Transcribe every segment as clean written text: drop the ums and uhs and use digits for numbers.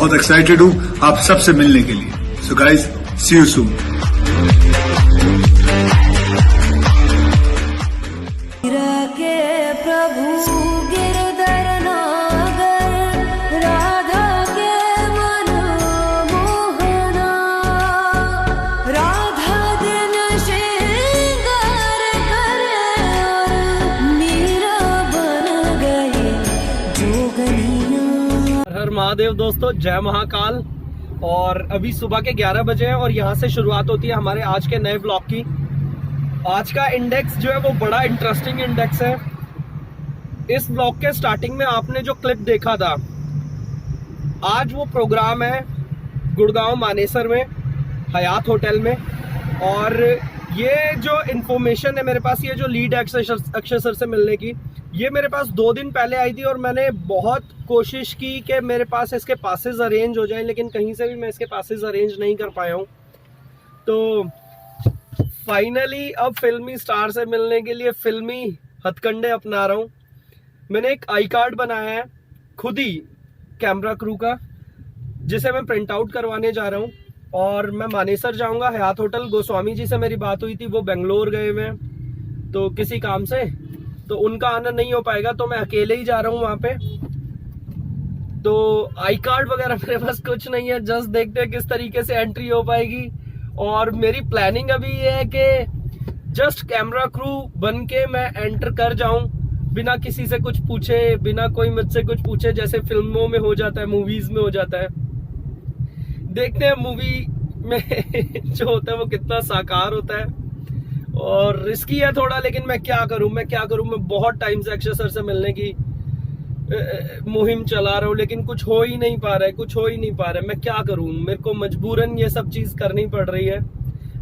बहुत एक्साइटेड हूँ आप सबसे मिलने के लिए। So guys, see you soon. हर महादेव दोस्तों, जय महाकाल। और अभी सुबह के 11 बजे हैं और यहाँ से शुरुआत होती है हमारे आज के नए ब्लॉग की। आज का इंडेक्स जो है वो बड़ा इंटरेस्टिंग इंडेक्स है। इस ब्लॉग के स्टार्टिंग में आपने जो क्लिप देखा था, आज वो प्रोग्राम है गुड़गांव मानेसर में हयात होटल में। और ये जो इन्फॉर्मेशन है मेरे पास, ये जो लीड अक्षय सर से मिलने की, ये मेरे पास 2 दिन पहले आई थी और मैंने बहुत कोशिश की कि मेरे पास इसके पासेस अरेंज हो जाएं, लेकिन कहीं से भी मैं इसके पासेस अरेंज नहीं कर पाया हूँ। तो फाइनली अब फिल्मी स्टार से मिलने के लिए फिल्मी हथकंडे अपना रहा हूँ। मैंने एक आई कार्ड बनाया है खुद ही कैमरा क्रू का, जिसे मैं प्रिंट आउट करवाने जा रहा हूँ। और मैं मानेसर जाऊँगा हयात होटल। गोस्वामी जी से मेरी बात हुई थी, वो बेंगलोर गए हुए हैं तो किसी काम से, तो उनका आना नहीं हो पाएगा, तो मैं अकेले ही जा रहा हूँ वहाँ पे। तो आई कार्ड वगैरह मेरे पास कुछ नहीं है, जस्ट देखते हैं किस तरीके से एंट्री हो पाएगी। और मेरी प्लानिंग अभी ये है कि जस्ट कैमरा क्रू बन के मैं एंटर कर जाऊं, बिना किसी से कुछ पूछे, बिना कोई मुझसे कुछ पूछे, जैसे फिल्मों में हो जाता है, मूवीज में हो जाता है। देखते हैं मूवी में जो होता है वो कितना साकार होता है। और रिस्की है थोड़ा, लेकिन मैं क्या करूं। मैं बहुत टाइम से अक्षय सर से मिलने की मुहिम चला रहा हूं, लेकिन कुछ हो ही नहीं पा रहा है। मैं क्या करूं, मेरे को मजबूरन ये सब चीज करनी पड़ रही है।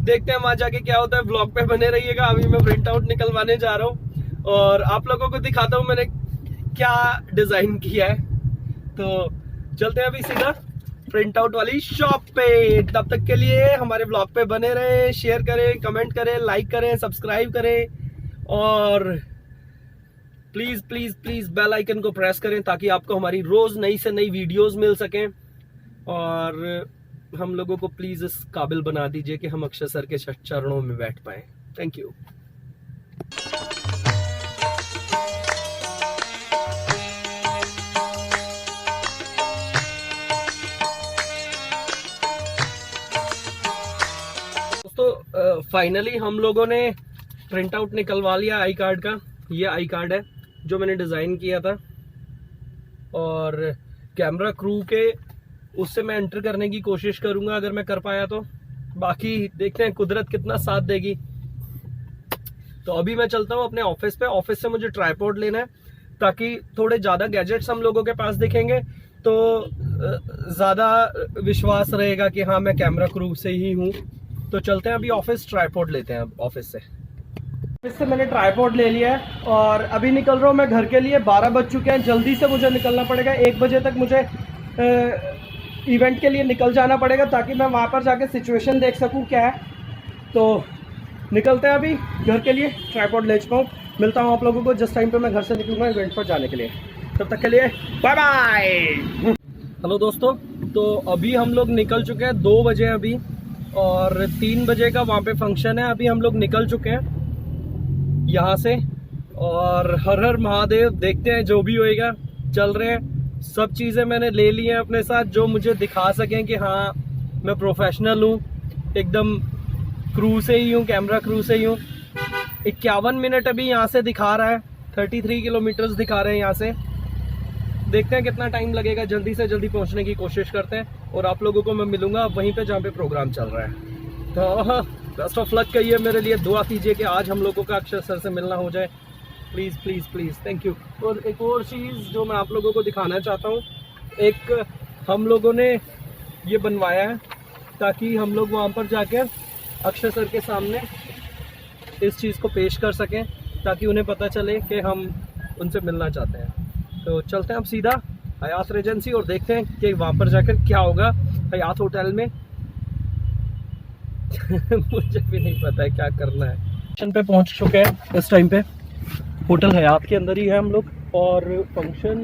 देखते हैं वहां जाके क्या होता है। ब्लॉग पे बने रहिएगा। अभी मैं प्रिंट आउट निकलवाने जा रहा हूं और आप लोगों को दिखाता हूं मैंने क्या डिजाइन किया है। तो चलते हैं अभी सीधा प्रिंट आउट वाली शॉप पे। तब तक के लिए हमारे ब्लॉग पे बने रहे, शेयर करें, कमेंट करें, लाइक करें, सब्सक्राइब करें और please please please bell icon को प्रेस करें ताकि आपको हमारी रोज नई से नई वीडियोस मिल सकें। और हम लोगों को प्लीज इस काबिल बना दीजिए कि हम अक्षय सर के चरणों में बैठ पाए। Thank you. तो फाइनली हम लोगों ने प्रिंट आउट निकलवा लिया आई कार्ड का। ये आई कार्ड है जो मैंने डिज़ाइन किया था और कैमरा क्रू के उससे मैं एंटर करने की कोशिश करूंगा अगर मैं कर पाया तो। बाकी देखते हैं कुदरत कितना साथ देगी। तो अभी मैं चलता हूँ अपने ऑफिस पे। ऑफिस से मुझे ट्राइपॉड लेना है ताकि थोड़े ज़्यादा गैजेट्स हम लोगों के पास दिखेंगे तो ज़्यादा विश्वास रहेगा कि हाँ मैं कैमरा क्रू से ही हूँ। तो चलते हैं अभी ऑफिस, ट्राइपॉड लेते हैं ऑफिस से। ऑफिस से मैंने ट्राइपॉड ले लिया है और अभी निकल रहा हूँ मैं घर के लिए। 12 बज चुके हैं, जल्दी से मुझे निकलना पड़ेगा। 1 बजे तक मुझे इवेंट के लिए निकल जाना पड़ेगा ताकि मैं वहाँ पर जाके सिचुएशन देख सकूँ क्या है। तो निकलते हैं अभी घर के लिए, ट्राइपॉड ले चुका हूँ। मिलता हूँ आप लोगों को जिस टाइम पे मैं घर से निकलूँगा इवेंट पर जाने के लिए। तब तक के लिए बाय बाय। हेलो दोस्तों, तो अभी हम लोग निकल चुके हैं। 2 बजे अभी और 3 बजे का वहाँ पे फंक्शन है। अभी हम लोग निकल चुके हैं यहाँ से और हर हर महादेव। देखते हैं जो भी होएगा, चल रहे हैं। सब चीज़ें मैंने ले ली हैं अपने साथ जो मुझे दिखा सकें कि हाँ मैं प्रोफेशनल हूँ, एकदम क्रू से ही हूँ, कैमरा क्रू से ही हूँ। 51 मिनट अभी यहाँ से दिखा रहा है, 33 किलोमीटर्स दिखा रहे हैं यहाँ से। देखते हैं कितना टाइम लगेगा। जल्दी से जल्दी पहुँचने की कोशिश करते हैं और आप लोगों को मैं मिलूंगा वहीं पे जहाँ पे प्रोग्राम चल रहा है। तो बेस्ट ऑफ लक कहिए मेरे लिए, दुआ कीजिए कि आज हम लोगों का अक्षय सर से मिलना हो जाए। Please please please, thank you. और एक और चीज़ जो मैं आप लोगों को दिखाना चाहता हूँ, एक हम लोगों ने ये बनवाया है ताकि हम लोग वहाँ पर जाके अक्षय सर के सामने इस चीज़ को पेश कर सकें ताकि उन्हें पता चले कि हम उनसे मिलना चाहते हैं। तो चलते हैं अब सीधा हयात रेजेंसी और देखते हैं कि वहाँ पर जाकर क्या होगा हयात होटल में। मुझे भी नहीं पता है क्या करना है। फंक्शन पे पहुँच चुके हैं इस टाइम पे। होटल हयात के अंदर ही है हम लोग और फंक्शन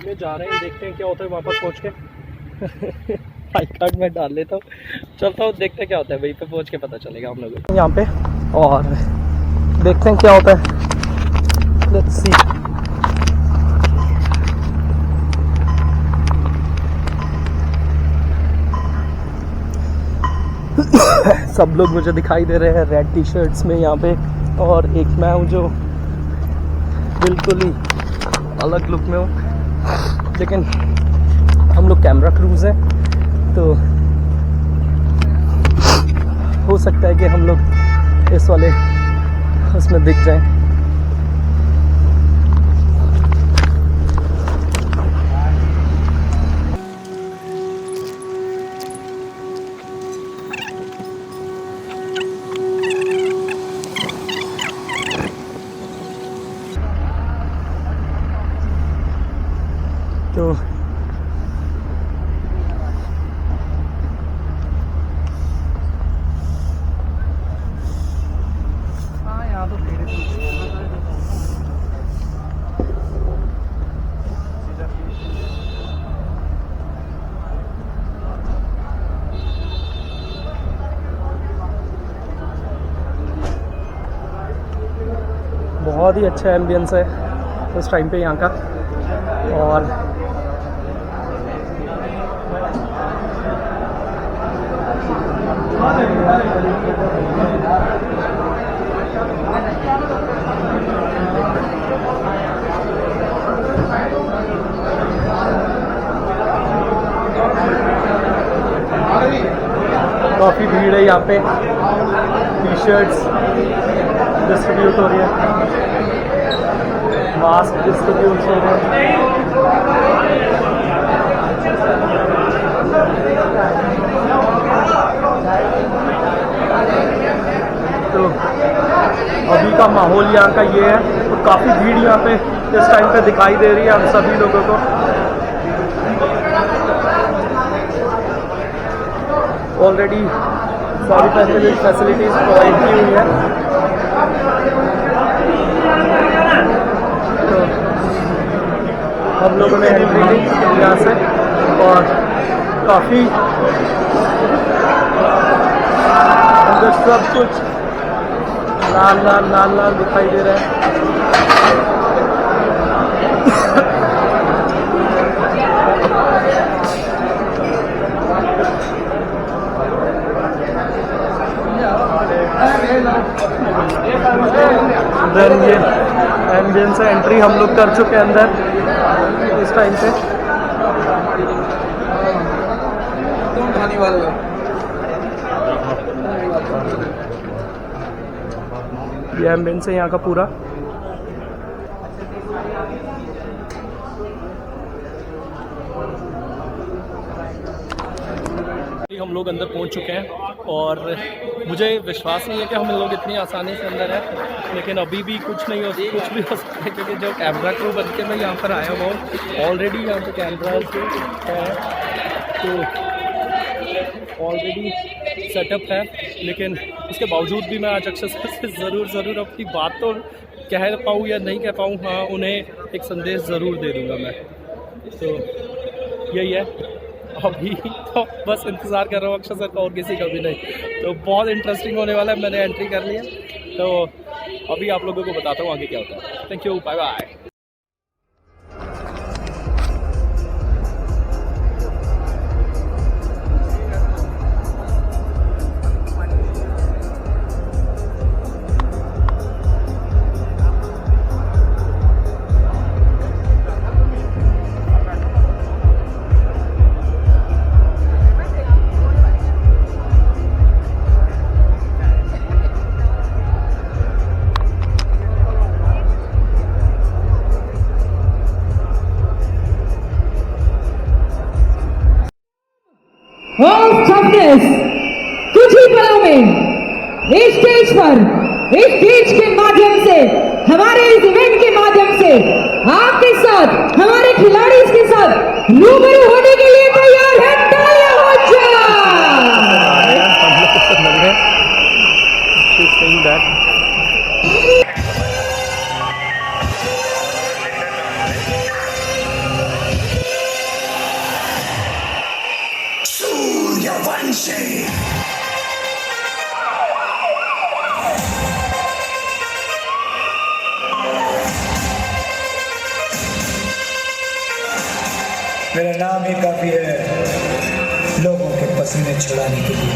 में जा रहे हैं। देखते हैं क्या होता है वहाँ पर पहुँच के। आई कार्ड में डाल लेता हूँ, चलता हूँ, देखते क्या होता है, वहीं पे पहुँच के पता चलेगा हम लोगों को यहाँ पे, और देखते हैं क्या होता है। Let's see. सब लोग मुझे दिखाई दे रहे हैं रेड टी शर्ट्स में यहाँ पे, और एक मैं हूँ जो बिल्कुल ही अलग लुक में हूँ, लेकिन हम लोग कैमरा क्रूज हैं तो हो सकता है कि हम लोग इस वाले उसमें दिख जाएं। तो हाँ, यहाँ तो बहुत ही अच्छा एम्बियंस है उस टाइम पे यहाँ का। और काफ़ी भीड़ है यहाँ पे, टी शर्ट्स डिस्ट्रीब्यूट हो रही है, मास्क डिस्ट्रीब्यूट हो रहे हैं। तो अभी का माहौल यहाँ का ये है, तो काफ़ी भीड़ यहाँ पे इस टाइम पे दिखाई दे रही है हम सभी लोगों को। ऑलरेडी सारी फैसिलिटीज़ प्रोवाइड की हुई है। तो हम लोगों ने एंट्री ली यहाँ से, और काफ़ी अंदर सब कुछ लाल लाल लाल लाल दिखाई दे रहा है। देन ये एम्बियंस से एंट्री हम लोग कर चुके हैं अंदर इस टाइम पे। ये एम्बियंस है यहाँ का पूरा। हम लोग अंदर पहुंच चुके हैं, और मुझे विश्वास नहीं है कि हम लोग इतनी आसानी से अंदर हैं, लेकिन अभी भी कुछ भी हो सकता है, क्योंकि जो कैमरा क्रू बन के मैं यहाँ पर आया हुआ हूँ, ऑलरेडी यहाँ पे कैमरा है, तो ऑलरेडी सेटअप है, लेकिन उसके बावजूद भी मैं आज अक्षर से ज़रूर अपनी बात तो कह पाऊँ या नहीं कह पाऊँ, हाँ उन्हें एक संदेश ज़रूर दे दूँगा मैं। तो यही है, अभी तो बस इंतज़ार कर रहा हूँ अक्षर सर का, और किसी का भी नहीं। तो बहुत इंटरेस्टिंग होने वाला है, मैंने एंट्री कर लिया, तो अभी आप लोगों को बताता हूँ आगे क्या होता है। Thank you, bye bye. और टफनेस कुछ ही पलों में इस स्टेज पर, इस स्टेज के माध्यम से, हमारे इस इवेंट के माध्यम से आपके साथ, हमारे खिलाड़ी इसके साथ रूबरू होने के लिए तैयार है। तालियां हो जाए। मेरा नाम ही काफी है लोगों के पसीने छुड़ाने के लिए।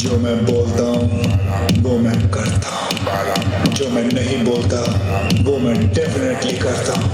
जो मैं बोलता हूँ वो मैं करता हूँ, जो मैं नहीं बोलता वो मैं डेफिनेटली करता हूँ।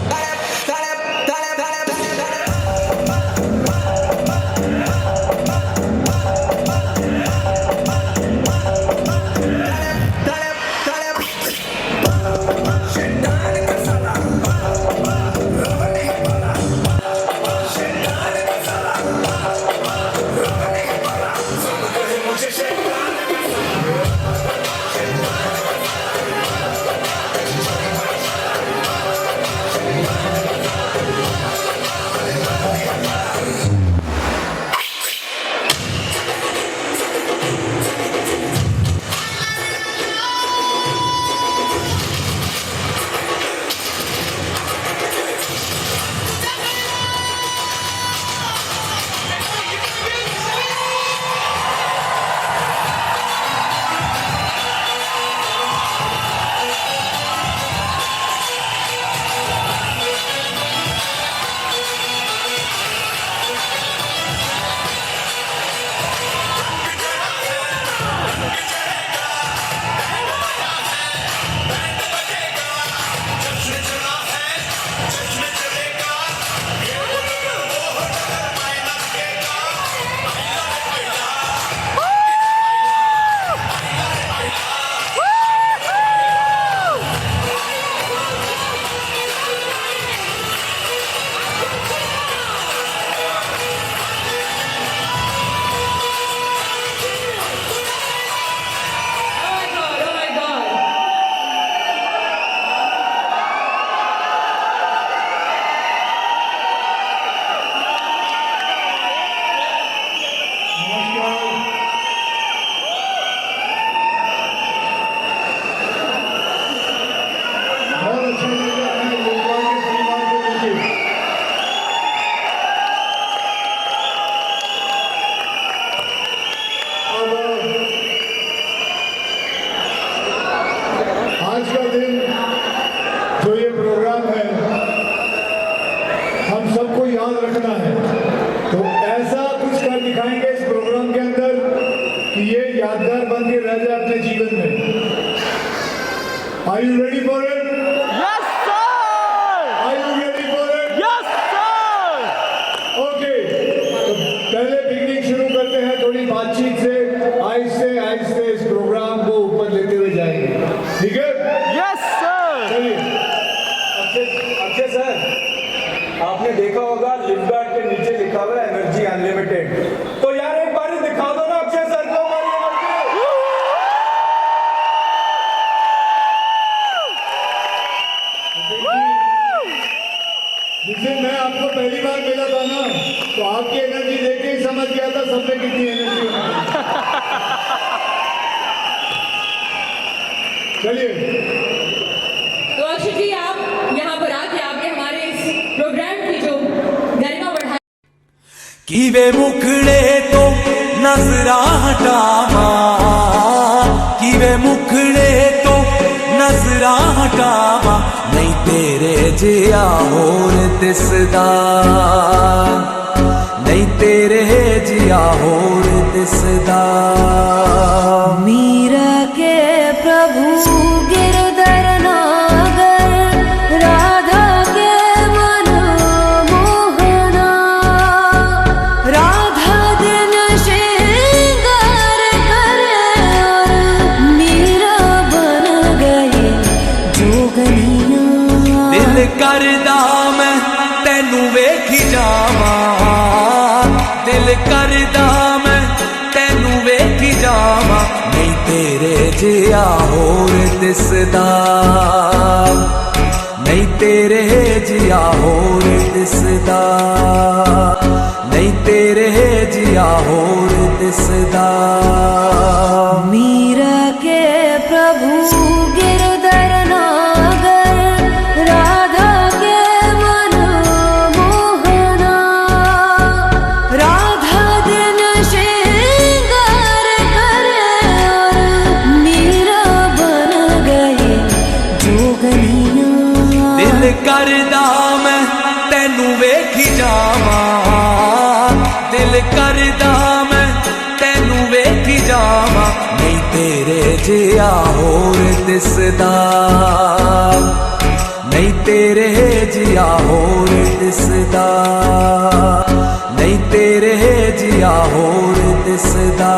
आज का दिन जो ये प्रोग्राम है हम सबको याद रखना है, तो ऐसा कुछ कर दिखाएंगे इस प्रोग्राम के अंदर कि ये यादगार बन के रह जाए अपने जीवन में। Are you ready for it? Yes sir. Are you ready for it? Yes sir. Okay, तो पहले बिगनिंग शुरू करते हैं थोड़ी बातचीत से, आहिस्ते आहिस्ते इस प्रोग्राम को ऊपर लेते हुए जाएंगे, ठीक है? Yes sir. चलिए। अक्षय सर, आपने देखा होगा लिफ्ट गार्ड के नीचे लिखा हुआ है एनर्जी अनलिमिटेड, तो यार एक बार दिखा दो ना अक्षय सर को हमारी एनर्जी। जिसे मैं आपको पहली बार मिला था ना, तो आपकी एनर्जी देख के ही समझ गया था सब में कितनी एनर्जी होगी। चलिए। तो अक्षय जी, आप यहाँ पर आके आपने हमारे इस प्रोग्राम की जो गरिमा बढ़ाई। किवे मुखड़े तो नजरा हटावा, किवे मुखड़े तो नजरा हटावा, नहीं तेरे जिया होर दिसदा, नहीं तेरे जिया होर दिसदा। मीरा के प्रभु गिरधर नागर, राधा के मन मोहना, करदा मैं तैनू वेखी जावां, दिल करदा मैं तैनू वेखी जावां, नहीं तेरे जिया होर दिसदा, नहीं तेरे जिया होर दिसदा, नहीं तेरे जिया होर दिसदा। मीरा के प्रभु गिरधर नागर, राधा के मन मोहना, राधा दिन श्रृंगार करे और मीरा बन गई जोगनिया। दिल करदा मैं तैनू वेखी जावां, दिल करदा मैं तैनू वेखी जावां, नहीं तेरे जिया होर दिसदा, नहीं तेरे जिया होर दिसदा, नहीं तेरे जिया होर दिसदा।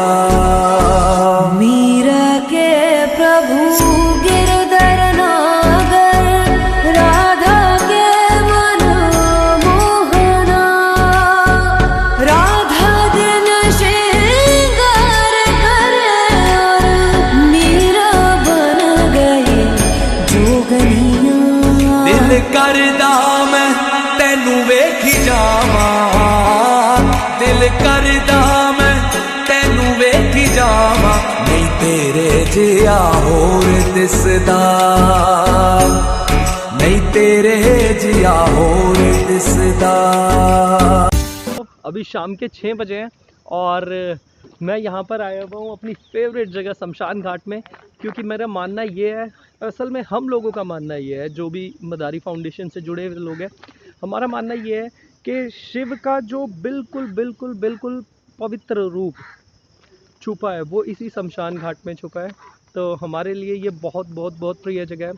मीरा के प्रभु गिरधर नागर, राधा के मन मोहना, राधा दिन श्रृंगार करे और मीरा बन गई जोगनिया। दिल करदा मैं तैनू वेखी जावां, दिल करदा मैं तैनू वेखी जावां, नहीं तेरे जिया होर दिसदा, नहीं तेरे जिया होर दिसदा। अभी शाम के 6 बजे हैं और मैं यहाँ पर आया हुआ हूँ अपनी फेवरेट जगह शमशान घाट में, क्योंकि मेरा मानना ये है, असल में हम लोगों का मानना ये है, जो भी मदारी फाउंडेशन से जुड़े हुए लोग हैं, हमारा मानना ये है कि शिव का जो बिल्कुल बिल्कुल बिल्कुल पवित्र रूप छुपा है वो इसी शमशान घाट में छुपा है। तो हमारे लिए ये बहुत बहुत बहुत प्रिय जगह है।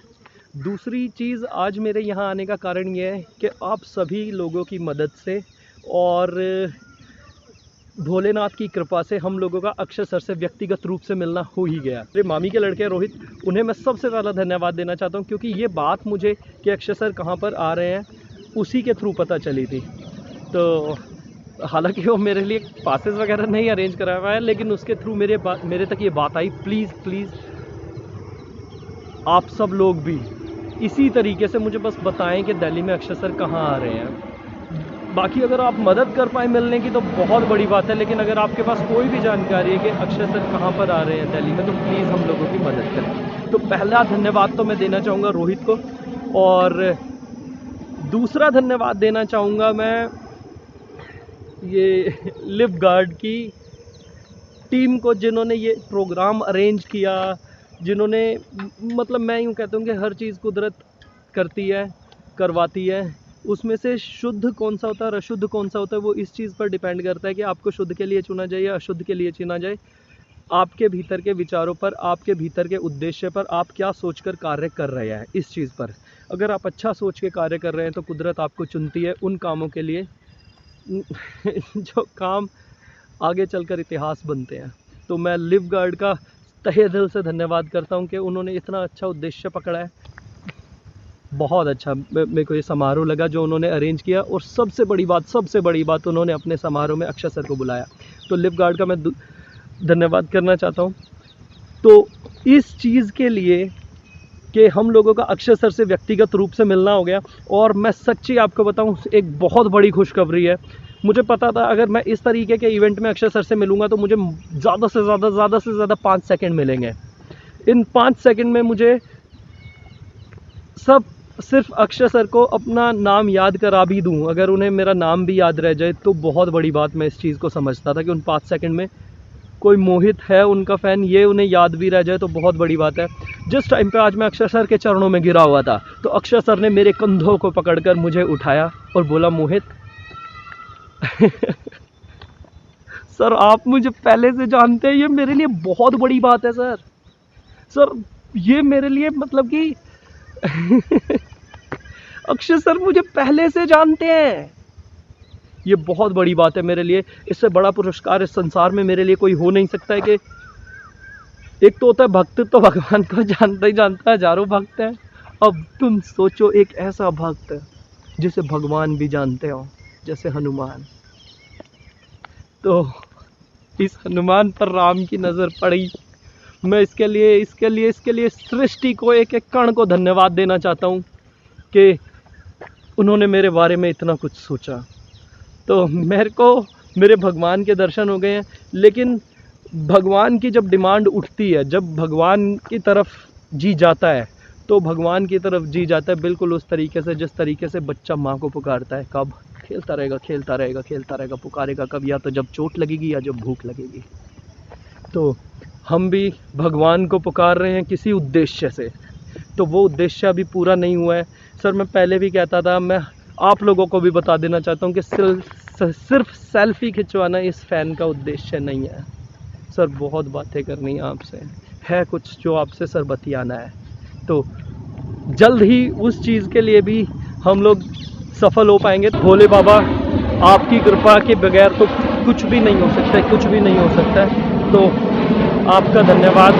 दूसरी चीज़ आज मेरे यहाँ आने का कारण ये है कि आप सभी लोगों की मदद से और भोलेनाथ की कृपा से हम लोगों का अक्षय सर से व्यक्तिगत रूप से मिलना हो ही गया। मेरे मामी के लड़के रोहित, उन्हें मैं सबसे ज़्यादा धन्यवाद देना चाहता हूँ, क्योंकि ये बात मुझे कि अक्षय सर कहाँ पर आ रहे हैं उसी के थ्रू पता चली थी। तो हालांकि वो मेरे लिए पासेस वगैरह नहीं अरेंज कराया हुआ है, लेकिन उसके थ्रू मेरे तक ये बात आई। प्लीज़ प्लीज़ आप सब लोग भी इसी तरीके से मुझे बस बताएं कि दिल्ली में अक्षय सर कहाँ आ रहे हैं। बाकी अगर आप मदद कर पाए मिलने की तो बहुत बड़ी बात है, लेकिन अगर आपके पास कोई भी जानकारी है कि अक्षय सर कहाँ पर आ रहे हैं दिल्ली में, तो प्लीज़ हम लोगों की मदद करें। तो पहला धन्यवाद तो मैं देना चाहूँगा रोहित को, और दूसरा धन्यवाद देना चाहूँगा मैं ये लिव गार्ड की टीम को, जिन्होंने ये प्रोग्राम अरेंज किया, जिन्होंने मतलब मैं यूँ कहता हूँ कि हर चीज़ कुदरत करती है, करवाती है। उसमें से शुद्ध कौन सा होता है और अशुद्ध कौन सा होता है वो इस चीज़ पर डिपेंड करता है कि आपको शुद्ध के लिए चुना जाए या अशुद्ध के लिए चुना जाए। आपके भीतर के विचारों पर, आपके भीतर के उद्देश्य पर, आप क्या सोचकर कार्य कर रहे हैं इस चीज़ पर। अगर आप अच्छा सोच के कार्य कर रहे हैं तो कुदरत आपको चुनती है उन कामों के लिए जो काम आगे चलकर इतिहास बनते हैं। तो मैं लिव गार्ड का तहे दिल से धन्यवाद करता हूं कि उन्होंने इतना अच्छा उद्देश्य पकड़ा है। बहुत अच्छा मेरे को ये समारोह लगा जो उन्होंने अरेंज किया, और सबसे बड़ी बात उन्होंने अपने समारोह में अक्षय सर को बुलाया। तो लिव गार्ड का मैं धन्यवाद करना चाहता हूं। तो इस चीज़ के लिए कि हम लोगों का अक्षय सर से व्यक्तिगत रूप से मिलना हो गया, और मैं सच्ची आपको बताऊं एक बहुत बड़ी खुशखबरी है। मुझे पता था अगर मैं इस तरीके के इवेंट में अक्षय सर से मिलूंगा तो मुझे ज़्यादा से ज़्यादा 5 सेकंड मिलेंगे। इन 5 सेकंड में मुझे सिर्फ अक्षय सर को अपना नाम याद करा भी दूं, अगर उन्हें मेरा नाम भी याद रह जाए तो बहुत बड़ी बात। मैं इस चीज़ को समझता था कि उन 5 सेकंड में कोई मोहित है उनका फ़ैन, ये उन्हें याद भी रह जाए तो बहुत बड़ी बात है। जिस टाइम पे आज मैं अक्षय सर के चरणों में गिरा हुआ था, तो अक्षय सर ने मेरे कंधों को पकड़कर मुझे उठाया और बोला, मोहित सर आप मुझे पहले से जानते हैं, ये मेरे लिए बहुत बड़ी बात है सर। सर ये मेरे लिए मतलब कि अक्षय सर मुझे पहले से जानते हैं, ये बहुत बड़ी बात है मेरे लिए। इससे बड़ा पुरस्कार इस संसार में मेरे लिए कोई हो नहीं सकता है। कि एक तो होता है भक्त, तो भगवान को जानता ही जानता है, हजारों भक्त हैं, अब तुम सोचो एक ऐसा भक्त जिसे भगवान भी जानते हो, जैसे हनुमान। तो इस हनुमान पर राम की नज़र पड़ी। मैं इसके लिए सृष्टि को, एक एक कण को धन्यवाद देना चाहता हूँ कि उन्होंने मेरे बारे में इतना कुछ सोचा। तो मेरे को मेरे भगवान के दर्शन हो गए हैं। लेकिन भगवान की जब डिमांड उठती है, जब भगवान की तरफ जी जाता है, तो भगवान की तरफ जी जाता है बिल्कुल उस तरीके से जिस तरीके से बच्चा माँ को पुकारता है। कब? खेलता रहेगा, खेलता रहेगा, खेलता रहेगा, पुकारेगा कब? या तो जब चोट लगेगी या जब भूख लगेगी। तो हम भी भगवान को पुकार रहे हैं किसी उद्देश्य से, तो वो उद्देश्य अभी पूरा नहीं हुआ है। सर मैं पहले भी कहता था, मैं आप लोगों को भी बता देना चाहता हूँ कि सिर्फ सेल्फी खिंचवाना इस फ़ैन का उद्देश्य नहीं है। सर बहुत बातें करनी है आपसे, है कुछ जो आपसे सर बतियाना है। तो जल्द ही उस चीज़ के लिए भी हम लोग सफल हो पाएंगे। भोले बाबा आपकी कृपा के बगैर तो कुछ भी नहीं हो सकता है, कुछ भी नहीं हो सकता है। तो आपका धन्यवाद,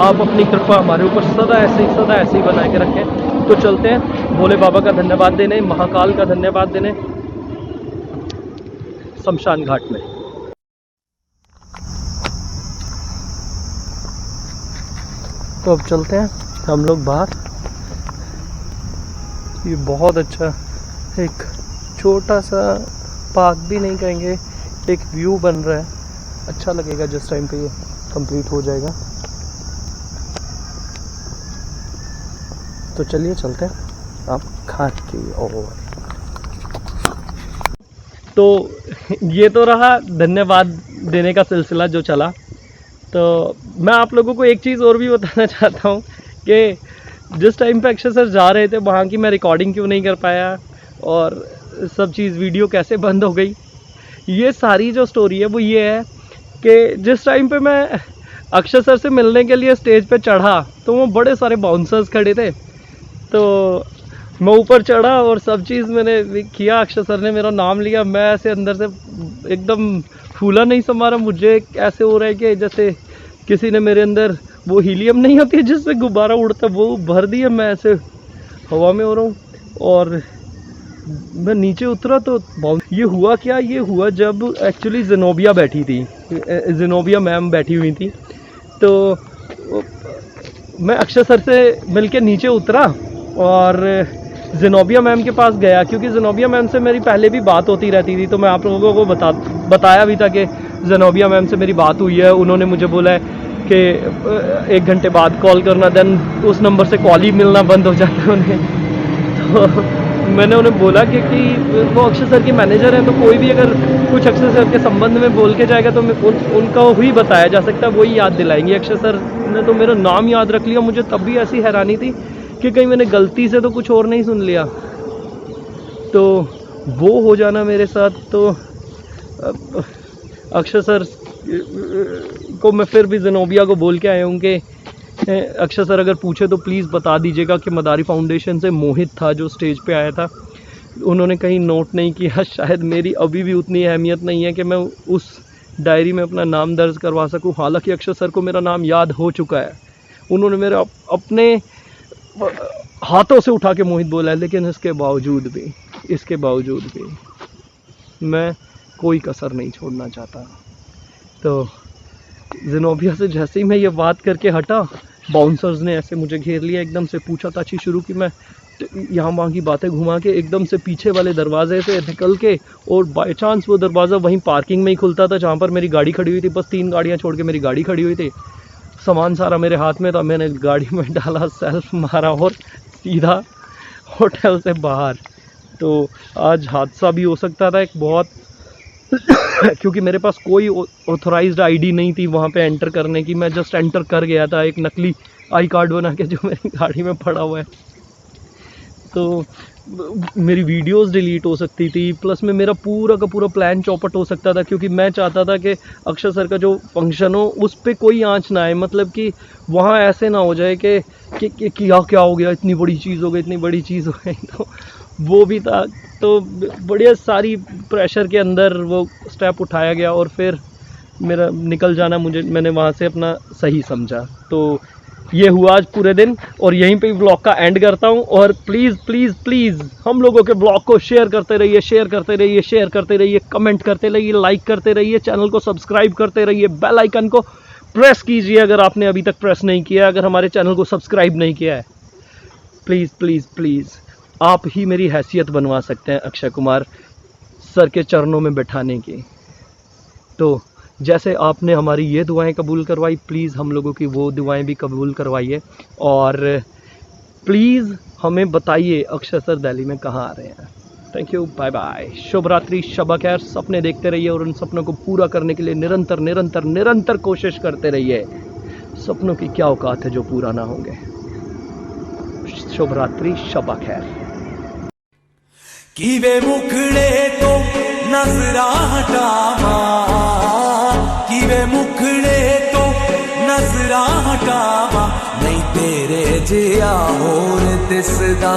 आप अपनी कृपा हमारे ऊपर सदा ऐसे ही बना के रखें। तो चलते हैं भोले बाबा का धन्यवाद देने, महाकाल का धन्यवाद देने शमशान घाट में। तो अब चलते हैं हम लोग बाहर। ये बहुत अच्छा एक छोटा सा पार्क भी नहीं कहेंगे, एक व्यू बन रहा है। अच्छा लगेगा जिस टाइम पे ये कंप्लीट हो जाएगा। तो चलिए चलते हैं आप घाट की ओर। तो ये तो रहा धन्यवाद देने का सिलसिला जो चला। तो मैं आप लोगों को एक चीज़ और भी बताना चाहता हूँ कि जिस टाइम पे अक्षय सर जा रहे थे वहाँ की मैं रिकॉर्डिंग क्यों नहीं कर पाया और सब चीज़ वीडियो कैसे बंद हो गई। ये सारी जो स्टोरी है वो ये है कि जिस टाइम पे मैं अक्षय सर से मिलने के लिए स्टेज पे चढ़ा तो वो बड़े सारे बाउंसर्स खड़े थे। तो मैं ऊपर चढ़ा और सब चीज़ मैंने किया। अक्षय सर ने मेरा नाम लिया, मैं ऐसे अंदर से एकदम फूला नहीं समा रहा। मुझे ऐसे हो रहा है कि जैसे किसी ने मेरे अंदर वो हीलियम नहीं होती जिससे गुब्बारा उड़ता, वो भर दिया। मैं ऐसे हवा में हो रहा हूँ और मैं नीचे उतरा तो ये हुआ क्या, ये हुआ जब एक्चुअली ज़ेनोबिया बैठी थी, ज़ेनोबिया मैम बैठी हुई थी। तो मैं अक्षय सर से मिलके नीचे उतरा और ज़ेनोबिया मैम के पास गया, क्योंकि ज़ेनोबिया मैम से मेरी पहले भी बात होती रहती थी। तो मैं आप लोगों को बताया भी था कि ज़ेनोबिया मैम से मेरी बात हुई है। उन्होंने मुझे बोला है कि 1 घंटे बाद कॉल करना, देन उस नंबर से कॉल ही मिलना बंद हो जाता है उन्हें। तो मैंने उन्हें बोला कि वो अक्षय सर के मैनेजर हैं, तो कोई भी अगर कुछ अक्षय सर के संबंध में बोल के जाएगा तो मैं उनका ही बताया जा सकता है, वही याद दिलाएंगे। अक्षय सर ने तो मेरा नाम याद रख लिया। मुझे तब भी ऐसी हैरानी थी कि कहीं मैंने गलती से तो कुछ और नहीं सुन लिया। तो वो हो जाना मेरे साथ, तो अक्षय सर को मैं फिर भी ज़ेनोबिया को बोल के आया हूँ कि अक्षय सर अगर पूछे तो प्लीज़ बता दीजिएगा कि मदारी फाउंडेशन से मोहित था जो स्टेज पे आया था। उन्होंने कहीं नोट नहीं किया। शायद मेरी अभी भी उतनी अहमियत नहीं है कि मैं उस डायरी में अपना नाम दर्ज करवा सकूं। हालांकि अक्षय सर को मेरा नाम याद हो चुका है, उन्होंने मेरे अपने हाथों से उठा के मोहित बोला है। लेकिन इसके बावजूद भी मैं कोई कसर नहीं छोड़ना चाहता। तो ज़ेनोबिया से जैसे ही मैं ये बात करके हटा, बाउंसर्स ने ऐसे मुझे घेर लिया, एकदम से पूछताछी शुरू की। मैं यहाँ वहाँ की बातें घुमा के एकदम से पीछे वाले दरवाजे से निकल के, और बाय चांस वो दरवाज़ा वहीं पार्किंग में ही खुलता था जहाँ पर मेरी गाड़ी खड़ी हुई थी। बस 3 गाड़ियाँ छोड़ के मेरी गाड़ी खड़ी हुई थी। सामान सारा मेरे हाथ में था। मैंने गाड़ी में डाला, सेल्फ मारा और सीधा होटल से बाहर। तो आज हादसा भी हो सकता था एक बहुत क्योंकि मेरे पास कोई ऑथोराइज्ड आईडी नहीं थी वहाँ पे एंटर करने की। मैं जस्ट एंटर कर गया था एक नकली आई कार्ड बना के जो मेरी गाड़ी में पड़ा हुआ है। तो मेरी वीडियोस डिलीट हो सकती थी, प्लस में मेरा पूरा का पूरा प्लान चौपट हो सकता था, क्योंकि मैं चाहता था कि अक्षय सर का जो फंक्शन हो उस पर कोई आँच ना आए। मतलब कि वहाँ ऐसे ना हो जाए कि क्या हो गया, इतनी बड़ी चीज़ हो गई। तो वो भी था। तो बढ़िया सारी प्रेशर के अंदर वो स्टेप उठाया गया और फिर मेरा निकल जाना मैंने वहाँ से अपना सही समझा। तो ये हुआ आज पूरे दिन, और यहीं पे ब्लॉग का एंड करता हूँ। और प्लीज़ प्लीज़ प्लीज़ हम लोगों के ब्लॉग को शेयर करते रहिए, शेयर करते रहिए, शेयर करते रहिए, कमेंट करते रहिए, लाइक करते रहिए, चैनल को सब्सक्राइब करते रहिए, बेल आइकन को प्रेस कीजिए अगर आपने अभी तक प्रेस नहीं किया, अगर हमारे चैनल को सब्सक्राइब नहीं किया है। प्लीज़ प्लीज़ प्लीज़, आप ही मेरी हैसियत बनवा सकते हैं अक्षय कुमार सर के चरणों में बैठाने की। तो जैसे आपने हमारी ये दुआएं कबूल करवाई, प्लीज़ हम लोगों की वो दुआएं भी कबूल करवाइए। और प्लीज़ हमें बताइए अक्षय सर दिल्ली में कहाँ आ रहे हैं। थैंक यू, बाय बाय, शुभ रात्रि, शब खैर। सपने देखते रहिए और उन सपनों को पूरा करने के लिए निरंतर निरंतर निरंतर कोशिश करते रहिए। सपनों की क्या औकात है जो पूरा ना होंगे। शुभ रात्रि, शब खैर। किवे मुखड़े तो नजरा हटावा, किवे मुखड़े तो नजरा हटावा, नहीं तेरे जिया होर दिसदा।